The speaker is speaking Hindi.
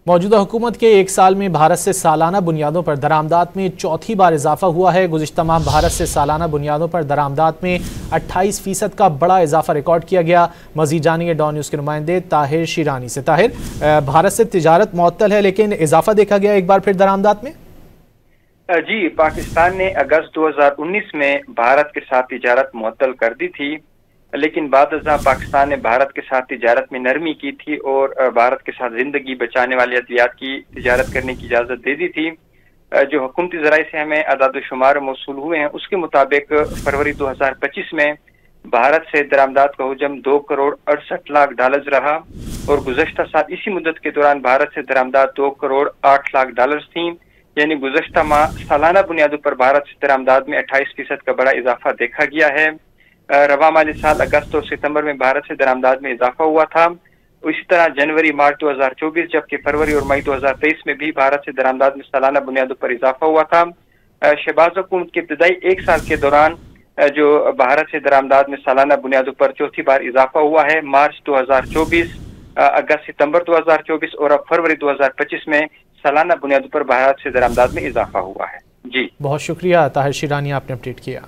मौजूदा हुकूमत के एक साल में भारत से सालाना बुनियादों पर दरामदात में चौथी बार इजाफा हुआ है। गुज़िश्ता माह भारत से सालाना बुनियादों पर दरामदात में 28% का बड़ा इजाफा रिकॉर्ड किया गया। मज़ीद जानिए डॉन न्यूज़ के नुमाइंदे ताहिर शिरानी से। ताहिर, भारत से तिजारत मुअत्तल है लेकिन इजाफा देखा गया एक बार फिर दरामदात में। जी, पाकिस्तान ने अगस्त 2019 में भारत के साथ तिजारत मुअत्तल कर दी थी, लेकिन बाद पाकिस्तान ने भारत के साथ तिजारत में नरमी की थी और भारत के साथ जिंदगी बचाने वाली अद्वियात की तिजारत करने की इजाज़त दे दी थी। जो हुकूमती ज़राए से हमें अदाद शुमार मौसूल हुए हैं उसके मुताबिक फरवरी 2025 में भारत से दरामदात का हुजम $2 करोड़ 68 लाख रहा और गुज़श्ता साल इसी मुद्दत के दौरान भारत से दरामदात $2 करोड़ 8 लाख थी। यानी गुज़श्ता माह सालाना बुनियादों पर भारत से दरामदात में 28% का बड़ा इजाफा देखा गया है। रवा माली साल अगस्त और सितंबर में भारत से दरामदात में इजाफा हुआ था। इसी तरह जनवरी मार्च 2024 जबकि फरवरी और मई 2023 में भी भारत से दरामदात में सालाना बुनियादों पर इजाफा हुआ था। शहबाज हुकूमत के इब्तदाई एक साल के दौरान जो भारत से दरामदात में सालाना बुनियादों पर चौथी बार इजाफा हुआ है। मार्च 2024, अगस्त सितंबर 2024 और अब फरवरी 2025 में सालाना बुनियादों पर भारत से दरामदात में इजाफा हुआ है। जी, बहुत शुक्रिया ताहिर शिरानी, आपने अपडेट किया।